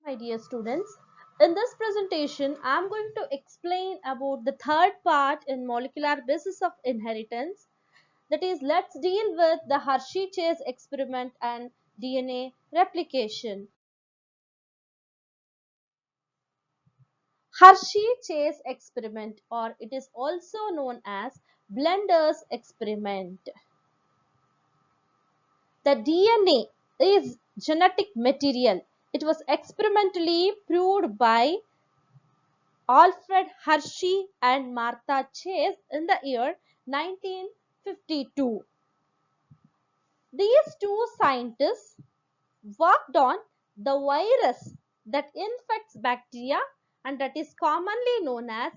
My dear students, in this presentation I am going to explain about the third part in molecular basis of inheritance, that is, let's deal with the Hershey-Chase experiment and DNA replication. Hershey-Chase experiment, or it is also known as Blender's experiment. The DNA is genetic material. It was experimentally proved by Alfred Hershey and Martha Chase in the year 1952. These two scientists worked on the virus that infects bacteria, and that is commonly known as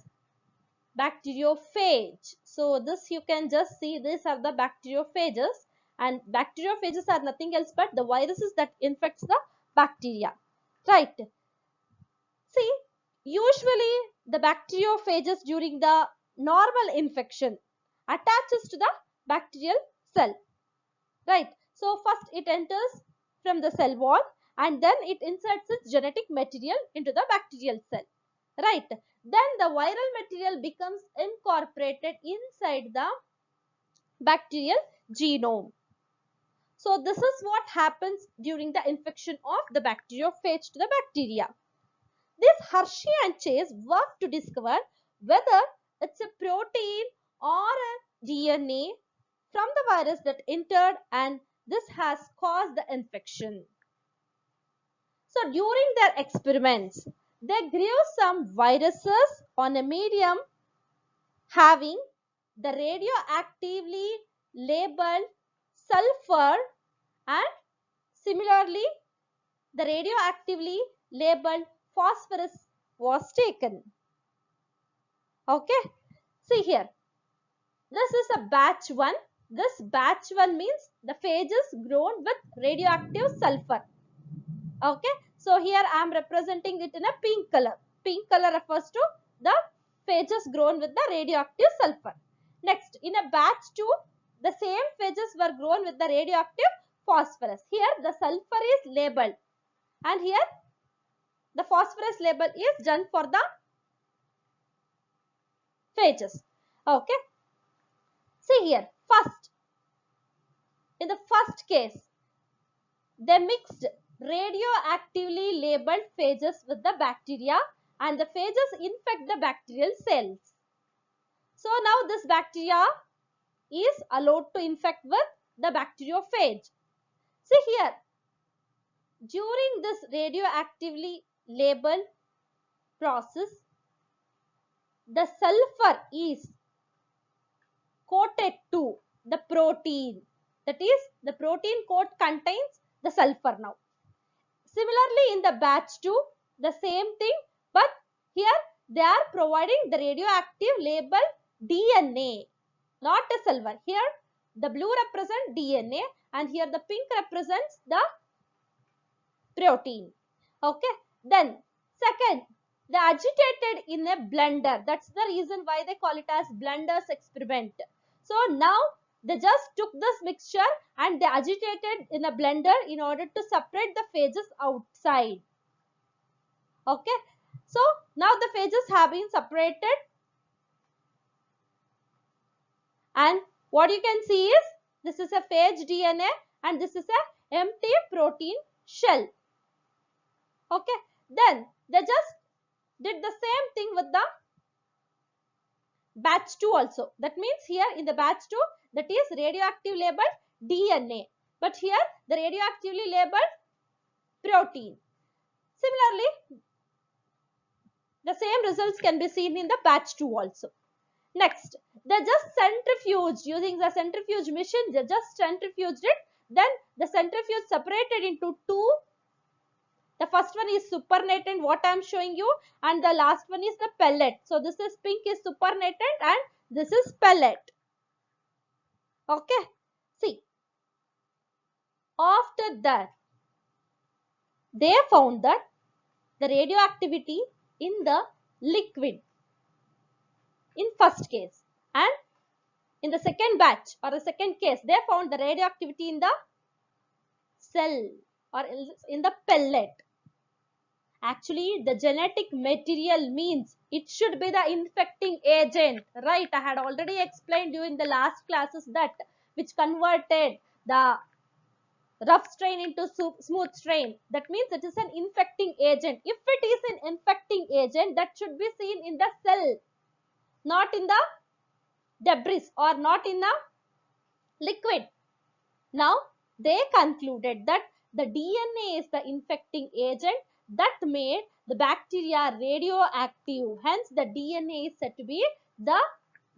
bacteriophage. So this you can just see, these are the bacteriophages, and bacteriophages are nothing else but the viruses that infects the bacteria, right? See, usually the bacteriophages during the normal infection attaches to the bacterial cell, right? So first it enters from the cell wall and then it inserts its genetic material into the bacterial cell, right? Then the viral material becomes incorporated inside the bacterial genome. So this is what happens during the infection of the bacteriophage to the bacteria. This Hershey and Chase worked to discover whether it's a protein or a DNA from the virus that entered, and this has caused the infection. So during their experiments, they grew some viruses on a medium having the radioactively labeled sulfur, and similarly the radioactively labeled phosphorus was taken. Okay, see here, this is a batch 1. This batch 1 means the phages grown with radioactive sulfur. Okay, so here I am representing it in a pink color. Pink color refers to the phages grown with the radioactive sulfur. Next, in a batch 2, the same phages were grown with the radioactive phosphorus. Here the sulfur is labeled, and here the phosphorus label is done for the phages. Okay, see here, in the first case, they mixed radioactively labeled phages with the bacteria, and the phages infect the bacterial cells. So now this bacteria is allowed to infect with the bacteriophage. See here, during this radioactively labeled process, the sulfur is coated to the protein. That is, the protein coat contains the sulfur now. Similarly, in the batch 2, the same thing, but here they are providing the radioactive label DNA, not a sulfur. Here the blue represents DNA and here the pink represents the protein. Okay, then second, they agitated in a blender. That's the reason why they call it as Blender's experiment. So now they just took this mixture and they agitated in a blender in order to separate the phages outside. Okay, so now the phages have been separated, and what you can see is this is a phage DNA and this is a empty protein shell. Okay, then they just did the same thing with the batch 2 also. That means here in the batch 2, that is radioactive labeled DNA, but here the radioactively labeled protein. Similarly, the same results can be seen in the batch 2 also. Next, they just centrifuged using the centrifuge machine. They just centrifuged it. Then the centrifuge separated into two. The first one is supernatant, what I am showing you, and the last one is the pellet. So this is pink is supernatant and this is pellet. Okay, see, after that they found that the radioactivity in the liquid in first case, and in the second batch or the second case they found the radioactivity in the cell or in the pellet. Actually, the genetic material means it should be the infecting agent, right? I had already explained you in the last classes that which converted the rough strain into smooth strain. That means it is an infecting agent. If it is an infecting agent, that should be seen in the cell, not in the debris or not in the liquid. Now, they concluded that the DNA is the infecting agent that made the bacteria radioactive. Hence, the DNA is said to be the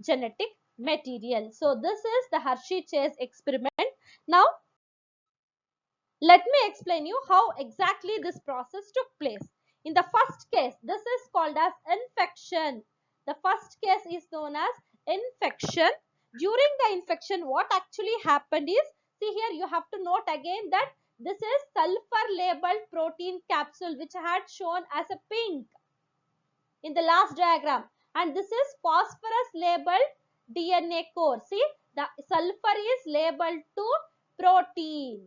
genetic material. So, this is the Hershey-Chase experiment. Now, let me explain you how exactly this process took place. In the first case, this is called as infection. The first case is known as infection. During the infection, what actually happened is, see here you have to note again that this is sulfur labeled protein capsule which I had shown as a pink in the last diagram, and this is phosphorus labeled DNA core. See, the sulfur is labeled to protein,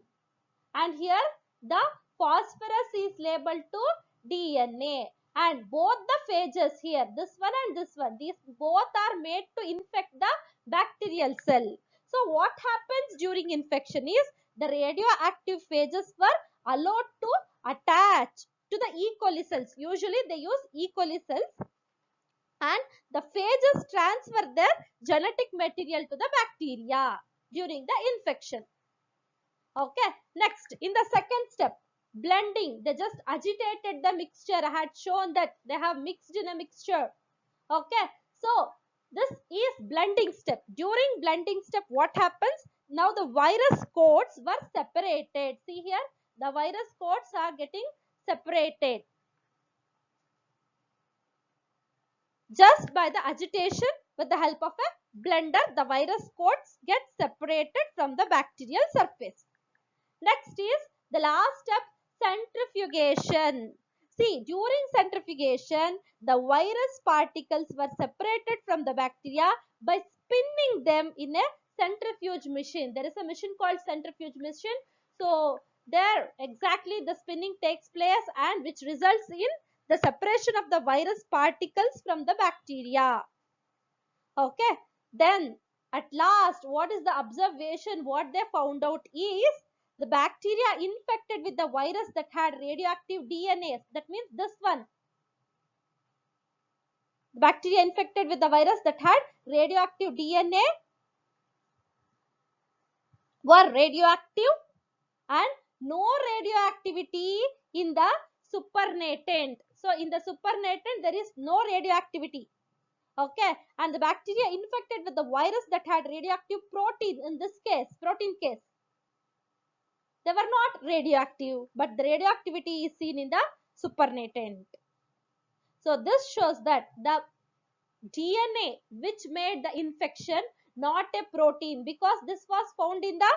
and here the phosphorus is labeled to DNA, and both the phages here, this one and this one, these both are made to infect the bacterial cell. So what happens during infection is the radioactive phages were allowed to attach to the E. coli cells. Usually they use E. coli cells, and the phages transfer their genetic material to the bacteria during the infection. Okay, next in the second step, blending. They just agitated the mixture. I had shown that they have mixed in a mixture. Okay, so this is blending step. During blending step, what happens? Now the virus coats were separated. See here, the virus coats are getting separated just by the agitation. With the help of a blender, the virus coats get separated from the bacterial surface. Next is the last step, centrifugation. See, during centrifugation, the virus particles were separated from the bacteria by spinning them in a centrifuge machine. There is a machine called centrifuge machine. So, there exactly the spinning takes place, and which results in the separation of the virus particles from the bacteria. Okay, then at last, what is the observation? What they found out is the bacteria infected with the virus that had radioactive DNA. That means this one. The bacteria infected with the virus that had radioactive DNA were radioactive, and no radioactivity in the supernatant. So, in the supernatant, there is no radioactivity. Okay, and the bacteria infected with the virus that had radioactive protein, in this case, protein case, they were not radioactive, but the radioactivity is seen in the supernatant. So this shows that the DNA which made the infection, not a protein, because this was found in the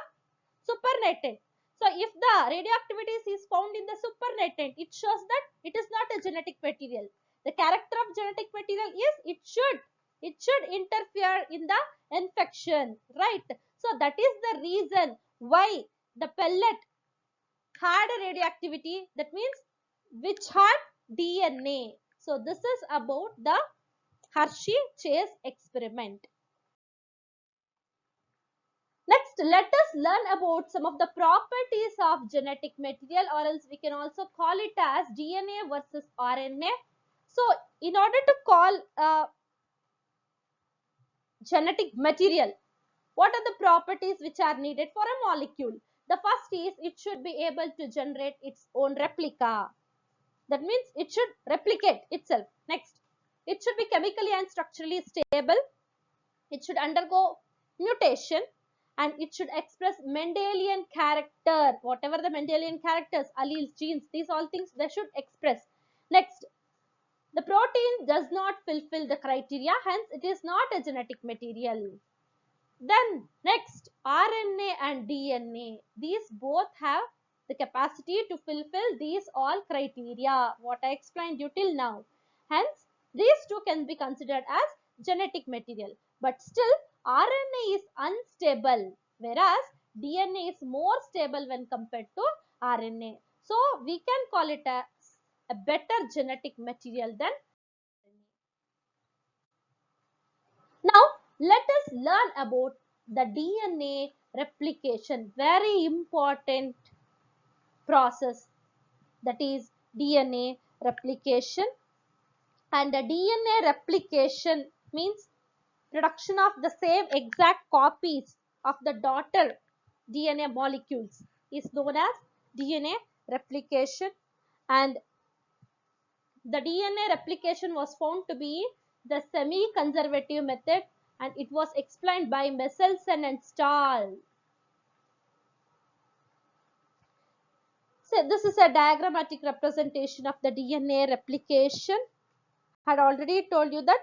supernatant. So if the radioactivity is found in the supernatant, it shows that it is not a genetic material. The character of genetic material is it should interfere in the infection, right? So that is the reason why the pellet had a radioactivity, that means which had DNA. So this is about the Hershey-Chase experiment. Next, let us learn about some of the properties of genetic material, or else we can also call it as DNA versus RNA. So, in order to call genetic material, what are the properties which are needed for a molecule? The first is it should be able to generate its own replica. That means it should replicate itself. Next, it should be chemically and structurally stable. It should undergo mutation, and it should express Mendelian character. Whatever the Mendelian characters, alleles, genes, these all things they should express. Next, the protein does not fulfill the criteria, hence it is not a genetic material. Then next, RNA and DNA. These both have the capacity to fulfill these all criteria, what I explained you till now. Hence, these two can be considered as genetic material. But still, RNA is unstable, whereas DNA is more stable when compared to RNA. So, we can call it as a better genetic material than RNA. Now, let us learn about the DNA replication, very important process, that is DNA replication. And the DNA replication means production of the same exact copies of the daughter DNA molecules is known as DNA replication. And the DNA replication was found to be the semi-conservative method, and it was explained by Michelson and Stahl. So this is a diagrammatic representation of the DNA replication. I had already told you that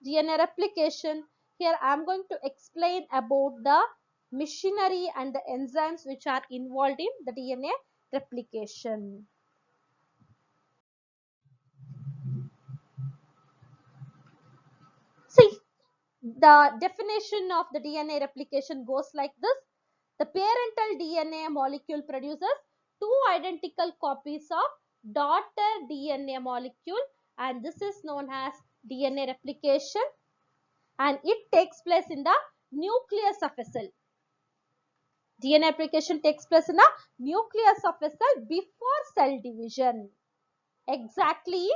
DNA replication. Here I am going to explain about the machinery and the enzymes which are involved in the DNA replication. See, the definition of the DNA replication goes like this. The parental DNA molecule produces two identical copies of daughter DNA molecule, and this is known as DNA replication, and it takes place in the nucleus of a cell. DNA replication takes place in the nucleus of a cell before cell division, exactly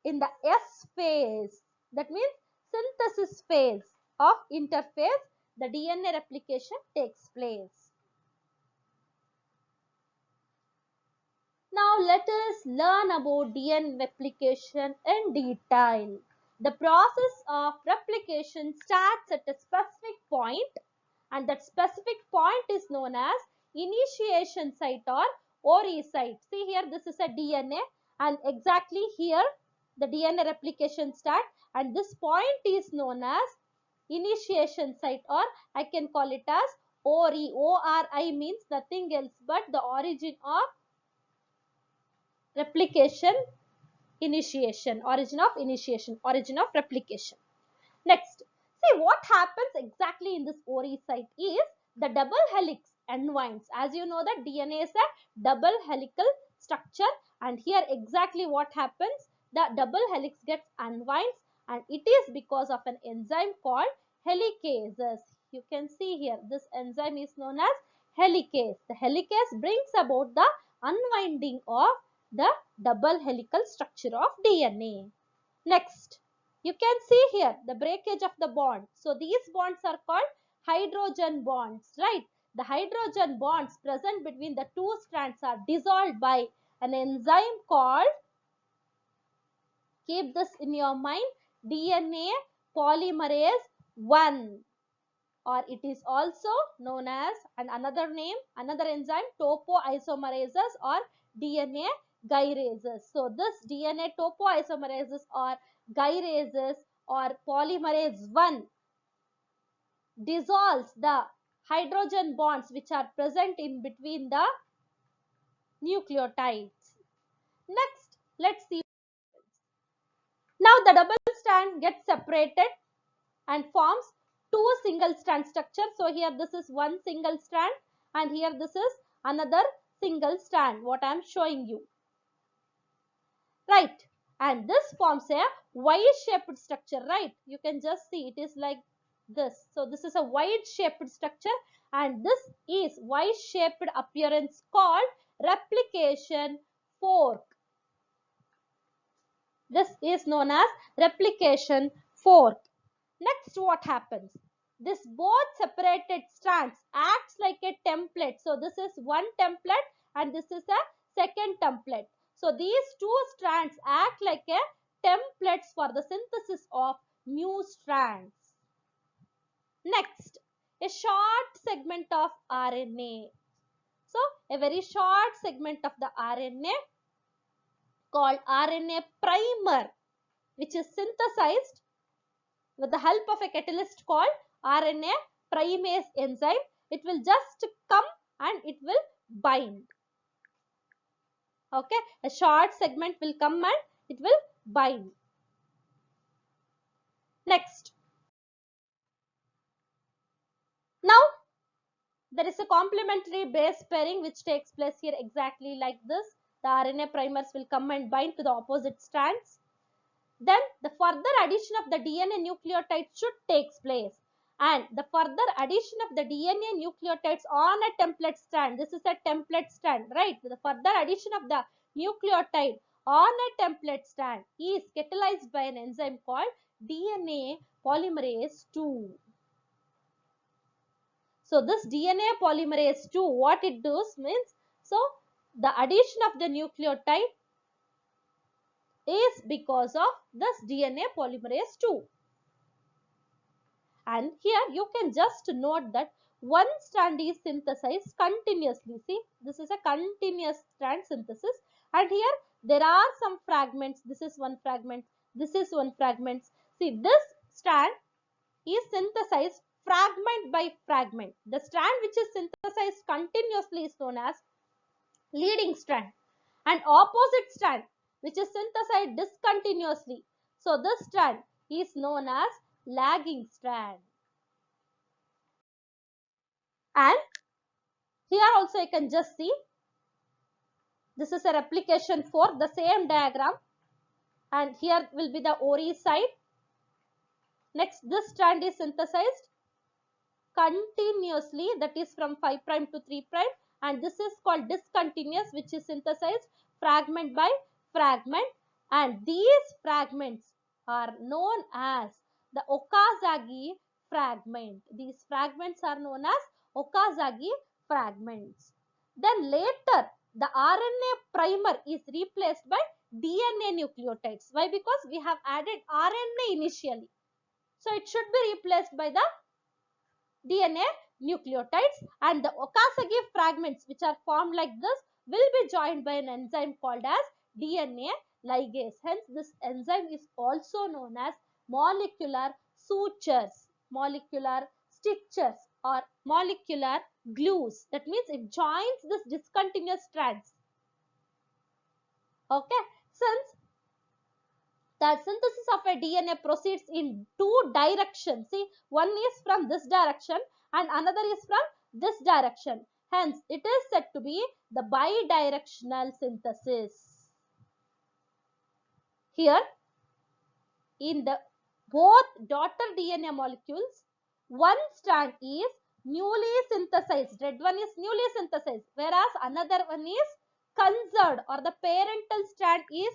in the S phase, that means synthesis phase of interphase, the DNA replication takes place. Now let us learn about DNA replication in detail. The process of replication starts at a specific point, and that specific point is known as initiation site or ORI site. See here, this is a DNA, and exactly here the DNA replication starts, and this point is known as initiation site, or I can call it as ORI. ORI means nothing else but the origin of replication, initiation, origin of initiation, origin of replication. Next, see what happens exactly in this ORI site is the double helix unwinds. As you know that DNA is a double helical structure, and here exactly what happens, the double helix gets unwinds, and it is because of an enzyme called helicases. You can see here this enzyme is known as helicase. The helicase brings about the unwinding of the double helical structure of DNA. Next, you can see here the breakage of the bond. So these bonds are called hydrogen bonds, right? The hydrogen bonds present between the two strands are dissolved by an enzyme called, keep this in your mind, DNA polymerase 1, or it is also known as, and another name, another enzyme, topoisomerases or DNA gyrases. So this DNA topoisomerases or gyrases or polymerase 1 dissolves the hydrogen bonds which are present in between the nucleotides. Next, let's see. Now the double strand gets separated and forms two single strand structure. So here this is one single strand, and here this is another single strand, what I am showing you, right? And this forms a Y shaped structure, right? You can just see it is like this. So this is a Y shaped structure, and this is Y shaped appearance called replication fork. This is known as replication fork. Next, what happens? This both separated strands acts like a template. So this is one template and this is a second template. So these two strands act like a templates for the synthesis of new strands. Next, a short segment of RNA. So a very short segment of the RNA called RNA primer, which is synthesized with the help of a catalyst called RNA primase enzyme. It will just come and it will bind. Okay, a short segment will come and it will bind. Next, now there is a complementary base pairing which takes place here exactly like this. the RNA primers will come and bind to the opposite strands. Then the further addition of the DNA nucleotides should take place. And the further addition of the DNA nucleotides on a template strand, this is a template strand, right? The further addition of the nucleotide on a template strand is catalyzed by an enzyme called DNA polymerase 2. So this DNA polymerase 2, what it does means, so the addition of the nucleotide is because of this DNA polymerase 2. And here you can just note that one strand is synthesized continuously. See, this is a continuous strand synthesis, and here there are some fragments. This is one fragment, this is one fragment. See, this strand is synthesized fragment by fragment. The strand which is synthesized continuously is known as leading strand, and opposite strand which is synthesized discontinuously, so this strand is known as lagging strand. And here also you can just see, this is a replication for the same diagram, and here will be the ORI side. Next, this strand is synthesized continuously, that is from 5 prime to 3 prime, and this is called discontinuous, which is synthesized fragment by fragment, and these fragments are known as the Okazaki fragment. These fragments are known as Okazaki fragments. Then later the RNA primer is replaced by DNA nucleotides. Why? Because we have added RNA initially, so it should be replaced by the DNA nucleotides, and the Okazaki fragments which are formed like this will be joined by an enzyme called as DNA ligase. Hence, this enzyme is also known as molecular sutures, molecular stitches, or molecular glues. That means it joins this discontinuous strands. Okay, since the synthesis of a DNA proceeds in two directions. See, one is from this direction and another is from this direction. Hence, it is said to be the bidirectional synthesis. Here, in the both daughter DNA molecules, one strand is newly synthesized. Red one is newly synthesized, whereas another one is conserved, or the parental strand is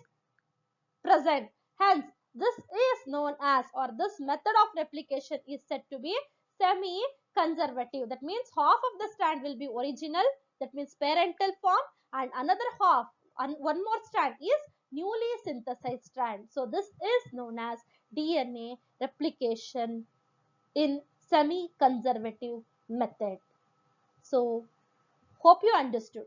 present. Hence, this is known as, or this method of replication is said to be semi-conservative. That means half of the strand will be original, that means parental form, and another half, and one more strand is newly synthesized strand. So, this is known as DNA replication in semi-conservative method. So, hope you understood.